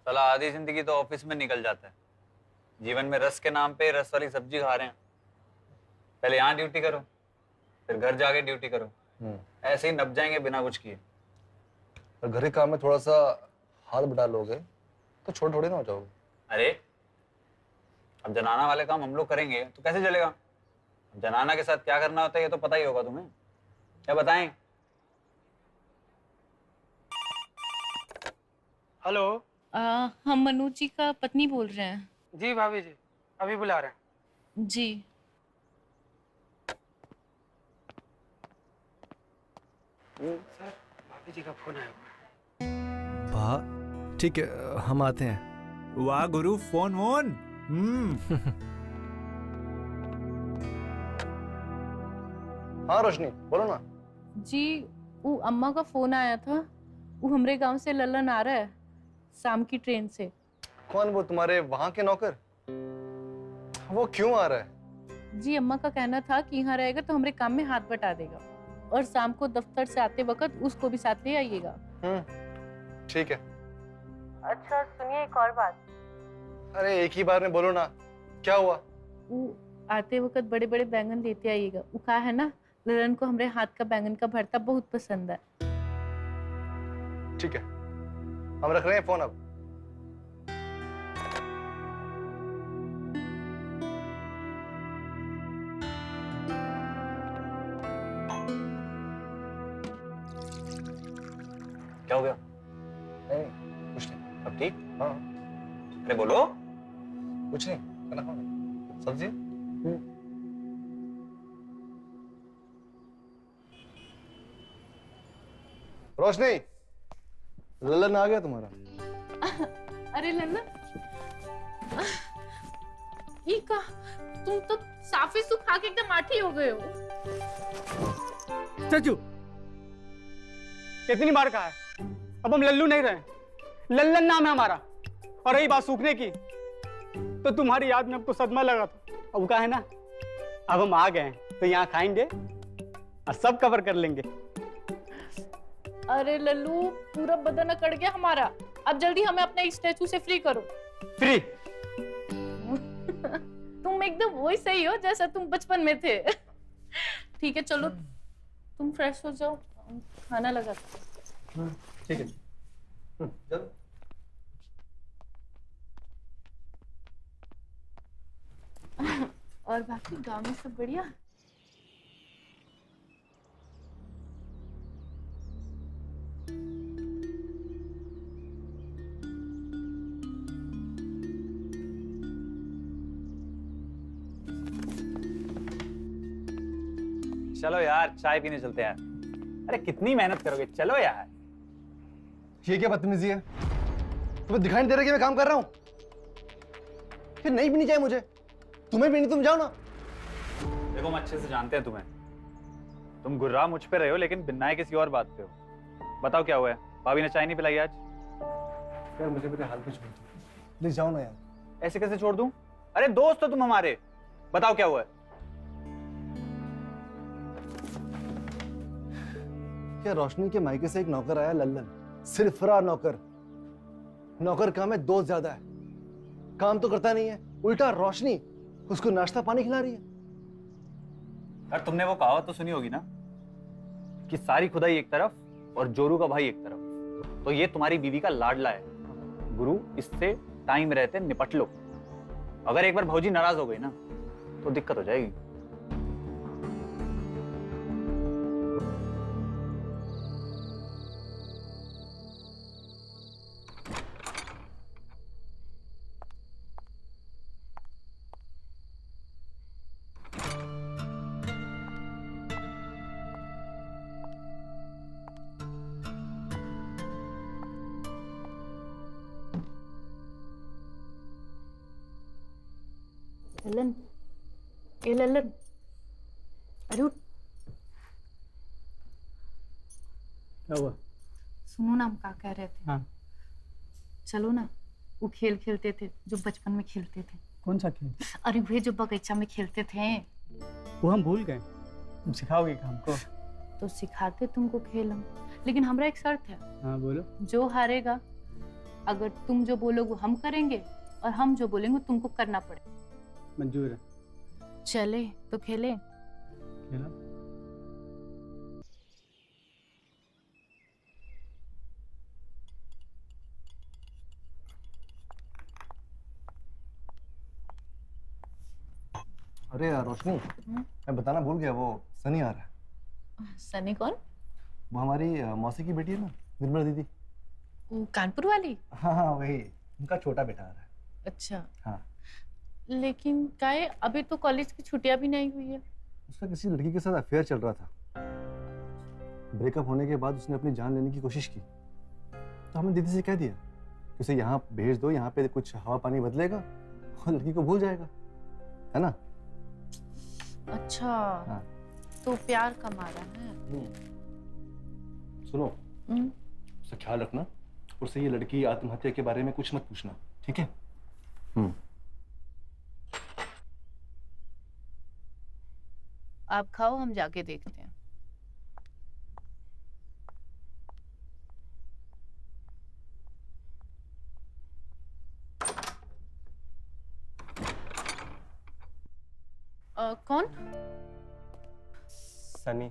साला आधी जिंदगी तो ऑफिस में निकल जाता है। जीवन में रस के नाम पे रस वाली सब्जी खा रहे हैं। पहले यहाँ ड्यूटी करो, फिर घर जाके ड्यूटी करो। ऐसे ही नप जाएंगे बिना कुछ किए। और घर के काम में थोड़ा सा हाथ बटा लोगे तो छोटे थोड़े ना हो जाओगे। अरे अब जनाना वाले काम हम लोग करेंगे तो कैसे चलेगा? जनाना के साथ क्या करना होता है ये तो पता ही होगा तुम्हें। क्या बताएं? हेलो। हम मनोज जी का पत्नी बोल रहे हैं। जी भाभी जी, अभी बुला रहे हैं। जी। सर, भाभी जी का फोन आया हुआ है। ठीक है, हम आते हैं। वाह गुरु, फोन वोन। हाँ रोशनी, बोलो ना। जी, वो अम्मा का फोन आया था। वो हमरे गांव से लल्लन आ रहा है शाम की ट्रेन से। कौन? वो तुम्हारे वहां के नौकर? वो क्यों आ रहा है? जी, अम्मा का कहना था कि यहाँ रहेगा तो हमरे काम में हाथ बटा देगा और शाम को दफ्तर से आते वक्त उसको भी साथ ले आइएगा। ठीक है। अच्छा सुनिए, एक और बात। अरे एक ही बार में बोलो ना, क्या हुआ? वो आते वक्त बड़े बड़े बैंगन लेते आइएगा। वो कहा है ना, लल्लन को हमरे हाथ का बैंगन का भरता बहुत पसंद है। ठीक है, हम रख रहे हैं फोन अब। क्या हो गया? नहीं, कुछ नहीं। अब ठीक? हाँ, अरे बोलो। कुछ नहीं। खाना खाओ? सब्जी? रोशनी, लल्लन आ गया तुम्हारा। अरे लल्लन, ये का तुम तो साफे सुखा के एकदम आठी हो गए हो। चाचू, कितनी बार कहा है, अब हम लल्लू नहीं रहे, लल्लन नाम है हमारा। और रही बात सूखने की, तो तुम्हारी याद में हमको सदमा लगा था। अब कहा है ना, अब हम आ गए हैं तो यहाँ खाएंगे और सब कवर कर लेंगे। अरे लल्लू, पूरा बदन अकड़ गया हमारा। अब जल्दी हमें अपने स्टैचू से फ्री करो। फ्री? तुम एकदम वही सही हो जैसा तुम बचपन में थे। ठीक है, चलो तुम फ्रेश हो जाओ, खाना लगा। ठीक है, चलो। और बाकी गांव में सब बढ़िया? चलो यार, चाय पीने चलते हैं यार। अरे कितनी मेहनत करोगे, चलो यार। ये क्या बदतमीजी है? तुम्हें दिखाई नहीं दे रहा कि मैं काम कर रहा हूँ? फिर नहीं पीनी चाहिए मुझे। तुम्हें पीनी, तुम जाओ ना। देखो हम अच्छे से जानते हैं तुम्हें। तुम गुर्रा मुझ पे रहे हो लेकिन बिन्नाए किसी और बात पे हो। बताओ क्या हुआ है? भाभी ने चाय नहीं पिलाई आज? यार मुझे मेरे हाल पे छोड़ दो, प्लीज जाओ ना यार। ऐसे कैसे छोड़ दूं? अरे दोस्त हो तुम हमारे। बताओ क्या हुआ है? क्या रोशनी के मायके से एक नौकर आया, लल्लन, सिरफरा नौकर। नौकर काम है, दोस्त ज्यादा है। काम तो करता नहीं है, उल्टा रोशनी उसको नाश्ता पानी खिला रही है। यार तुमने वो कहावत तो सुनी होगी ना कि सारी खुदाई एक तरफ और जोरू का भाई एक तरफ। तो ये तुम्हारी बीवी का लाडला है। गुरु, इससे टाइम रहते निपट लो। अगर एक बार भौजी नाराज हो गई ना तो दिक्कत हो जाएगी। लल्लन, ए लल्लन, अरे उठ। क्या हुआ? सुनो ना, हम क्या कह रहे थे। हाँ। चलो ना, वो खेल खेलते थे जो बचपन में खेलते थे। कौन सा खेल? अरे वे जो बगीचा में खेलते थे। वो हम भूल गए। तुम सिखाओगे क्या हमको? तो सिखाते तुमको खेल हम, लेकिन हमरा एक शर्त है। हाँ बोलो। जो हारेगा अगर तुम जो बोलोगे हम करेंगे और हम जो बोलेंगे तुमको करना पड़ेगा। मंजूर है। चले तो खेले। खेला। अरे यार रोशनी, मैं बताना भूल गया, वो सनी आ रहा है। सनी कौन? वो हमारी मौसी की बेटी है ना, निर्मला दीदी। वो कानपुर वाली? हाँ हाँ वही, उनका छोटा बेटा आ रहा है। अच्छा। हाँ। लेकिन काहे अभी तो कॉलेज की छुट्टियां भी नहीं हुई है। उसका किसी लड़की के साथ अफेयर चल रहा था। ब्रेकअप होने के बाद उसने अपनी जान लेने की कोशिश की, तो हमने दीदी से कह दिया कि उसे यहाँ भेज दो, यहाँ पे कुछ हवा पानी बदलेगा और लड़की को भूल जाएगा, है ना? अच्छा। हाँ। तो प्यार का मारा है। सुनो, उसका ख्याल रखना, उससे ये लड़की आत्महत्या के बारे में कुछ मत पूछना, ठीक है? आप खाओ, हम जाके देखते हैं। कौन? सनी।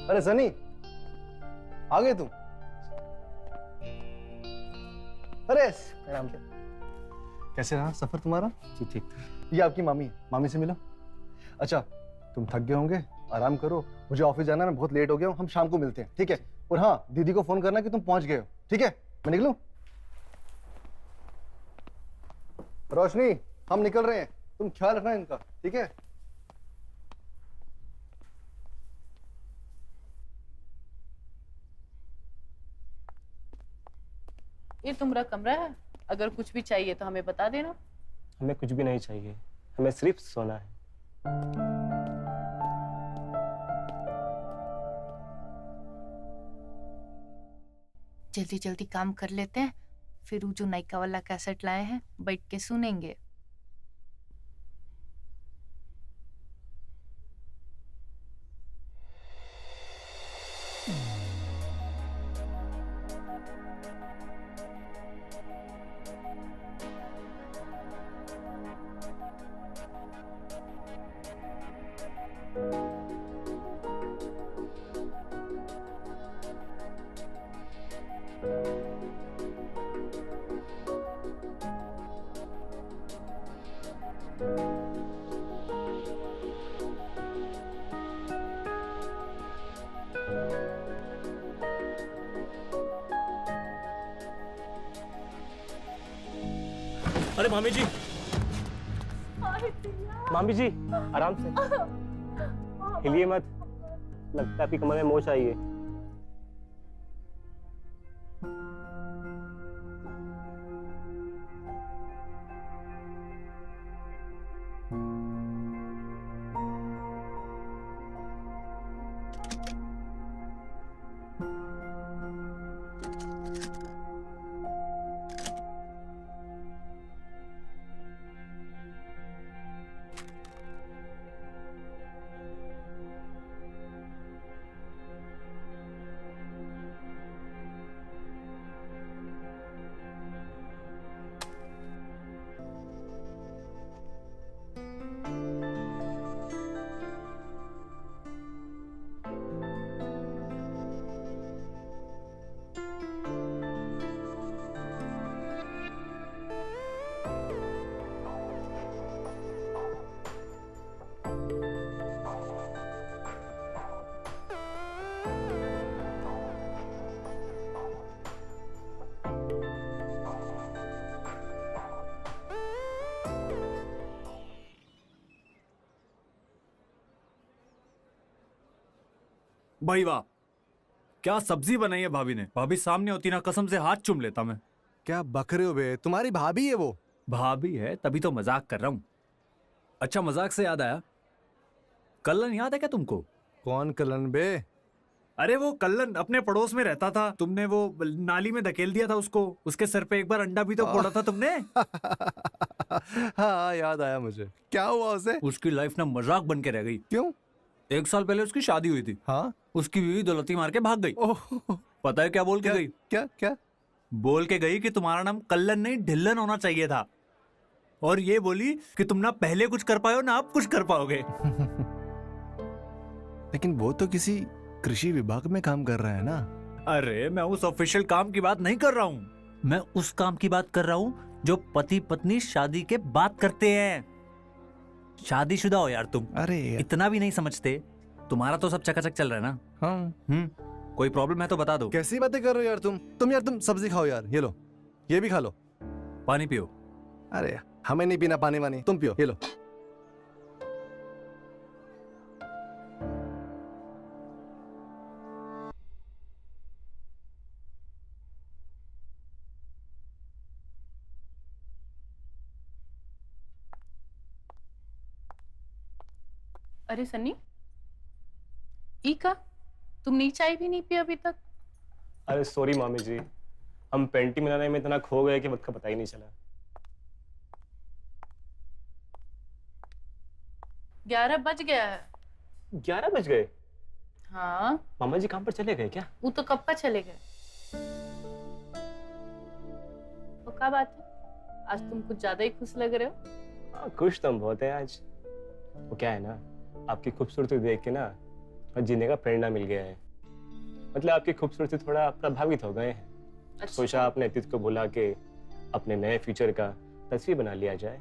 अरे सनी, आ गए तुम? अरे कैसे रहा सफर तुम्हारा? ठीक। ये आपकी मामी है, मामी से मिलो। अच्छा, तुम थक गए होंगे, आराम करो, मुझे ऑफिस जाना है, मैं बहुत लेट हो गया हूँ, हम शाम को मिलते हैं, ठीक है? और हाँ, दीदी को फोन करना कि तुम पहुंच गए हो, ठीक है? मैं निकलूं? रोशनी, हम निकल रहे हैं, तुम ख्याल रखना इनका, ठीक है? ये तुम्हारा कमरा है, अगर कुछ भी चाहिए तो हमें बता देना। हमें कुछ भी नहीं चाहिए, हमें सिर्फ सोना है। जल्दी जल्दी काम कर लेते हैं, फिर वो जो नायका वाला कैसेट लाए हैं बैठ के सुनेंगे। अरे मामी जी, मामी जी आराम से, हिलिए मत, लगता है आपकी कमर में मोच आई है। भाई वाह, क्या सब्जी बनाई है भाभी ने। भाभी सामने होती ना, कसम से हाथ चूम लेता मैं। क्या बक रहे हो बे, तुम्हारी भाभी है वो। भाभी है तभी तो मजाक कर रहा हूँ। अच्छा, मजाक से याद आया, कल्लन याद है क्या तुमको? कौन कलन बे? अरे वो कल्लन अपने पड़ोस में रहता था, तुमने वो नाली में धकेल दिया था उसको, उसके सर पे एक बार अंडा भी तो फोड़ा था तुमने। हाँ याद आया मुझे। क्या हुआ उसे? उसकी लाइफ ना मजाक बन के रह गई। क्यों? 1 साल पहले उसकी शादी हुई थी। हाँ, उसकी बीवी दौलती मार के भाग गई। ओह, पता है क्या बोल के गई? क्या क्या? बोल के गई कि तुम्हारा नाम कल्लन नहीं ढिल्लन होना चाहिए था, और ये बोली कि तुम ना पहले कुछ कर पाए हो ना अब कुछ कर पाओगे। लेकिन वो तो किसी कृषि विभाग में काम कर रहा है ना। अरे मैं उस ऑफिशियल काम की बात नहीं कर रहा हूँ, मैं उस काम की बात कर रहा हूँ जो पति पत्नी शादी के बाद करते हैं। शादीशुदा हो यार तुम, अरे इतना भी नहीं समझते। तुम्हारा तो सब चकाचक चल रहा है ना। हाँ, कोई प्रॉब्लम है तो बता दो। कैसी बातें कर रहे हो यार तुम सब्जी खाओ यार, ये लो, ये भी खा लो। पानी पियो। अरे हमें नहीं पीना पानी वानी, तुम पियो, ये लो। अरे सन्नी, ई का तुमने चाय भी नहीं पी अभी तक? अरे सॉरी मामी जी, हम पेंटिंग बनाने में इतना खो गए कि वक्त का पता ही नहीं चला। 11 बज गया है। 11 बज गए? हाँ, मामा जी काम पर चले गए क्या? वो तो कब का चले गए। तो क्या बात है, आज तुम कुछ ज्यादा ही खुश लग रहे हो। हाँ, खुश तो हम बहुत हैं आज। वो क्या है ना, आपकी खूबसूरती देख के ना और जीने का प्रेरणा मिल गया है। मतलब आपकी खूबसूरती थोड़ा प्रभावित हो गए हैं। अच्छा। सोचा आपने अतीत को भुला के अपने नए फ्यूचर का तस्वीर बना लिया जाए।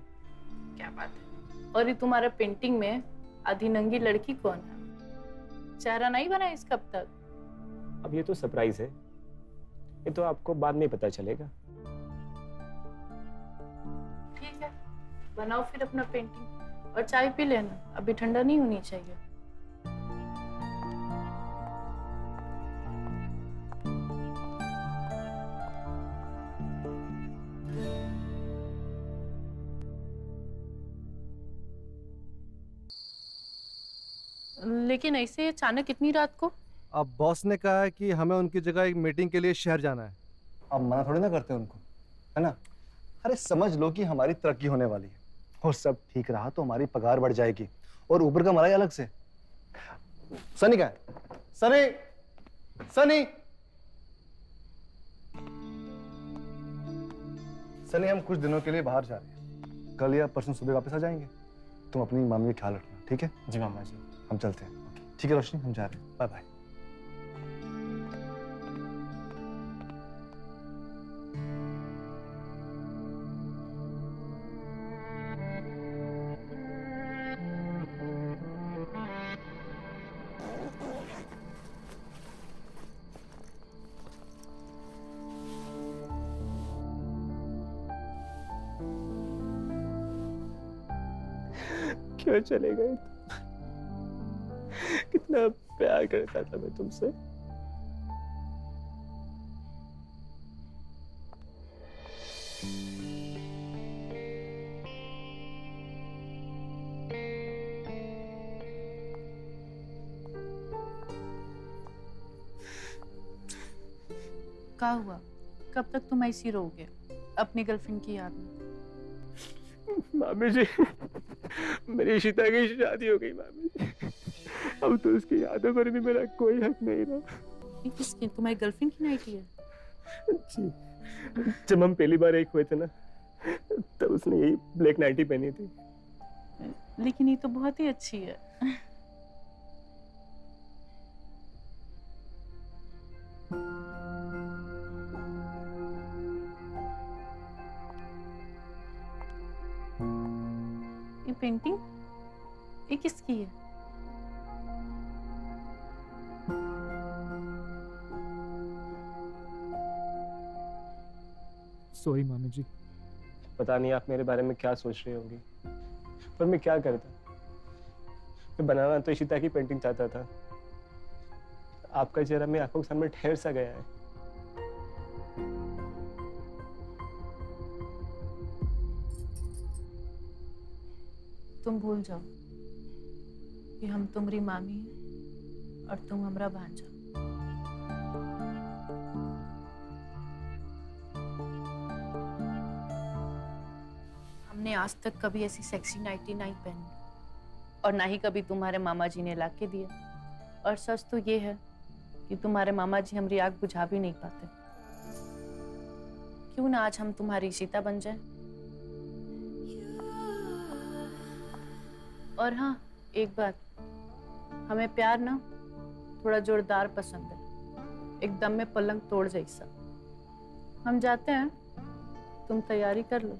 क्या बात है। और ये तुम्हारा पेंटिंग में आधी नंगी लड़की कौन है? चेहरा नहीं बना इसका अब तक? अब ये तो सरप्राइज है, ये तो आपको बाद में पता चलेगा। ठीक है, बनाओ फिर अपना पेंटिंग और चाय पी लेना, अभी ठंडा नहीं होनी चाहिए। लेकिन ऐसे अचानक इतनी रात को? अब बॉस ने कहा है कि हमें उनकी जगह एक मीटिंग के लिए शहर जाना है। अब मना थोड़ी ना करते उनको, है ना। अरे समझ लो कि हमारी तरक्की होने वाली है और सब ठीक रहा तो हमारी पगार बढ़ जाएगी और ऊपर का मलाई अलग से। सनी का है? सनी, सनी, सनी, हम कुछ दिनों के लिए बाहर जा रहे हैं, कल या परसों सुबह वापस आ जाएंगे। तुम अपनी मामी का ख्याल रखना, ठीक है? जी मामा जी। हम चलते हैं। ठीक है रोशनी, हम जा रहे हैं, बाय बाय। क्यों चले गए? कितना प्यार करता था मैं तुमसे। क्या हुआ, कब तक तुम ऐसी रहोगे अपनी गर्लफ्रेंड की याद में? मामी जी, मेरी इशिता की शादी हो गई मामी जी। अब तो उसकी यादों पर भी मेरा कोई हक नहीं रहा। ये किसकी, तुम्हारी गर्लफ्रेंड की नाइटी है? जी, जब हम पहली बार एक हुए थे ना, तब उसने यही ब्लैक नाइटी पहनी थी। लेकिन ये तो बहुत ही अच्छी है। ये पेंटिंग, ये किसकी है? सॉरी मामी जी, पता नहीं आप मेरे बारे में क्या सोच रही होंगी, पर मैं क्या करता। मैं बनाना तो इशिता की पेंटिंग चाहता था। आपका चेहरा मेरी आंखों के सामने ठहर सा गया है। तुम भूल जाओ कि हम तुम्हारी मामी हैं और तुम हमारा भांजा। हमने आज तक कभी ऐसी सेक्सी नाइटी नहीं पहनी और ना ही कभी तुम्हारे मामा जी ने ला के दिया। और सच तो ये है कि तुम्हारे मामा जी हमारी आग बुझा भी नहीं पाते। क्यों ना आज हम तुम्हारी सीता बन जाए। और हाँ, एक बात, हमें प्यार ना थोड़ा जोरदार पसंद है, एकदम में पलंग तोड़ जैसा। हम जाते हैं, तुम तैयारी कर लो।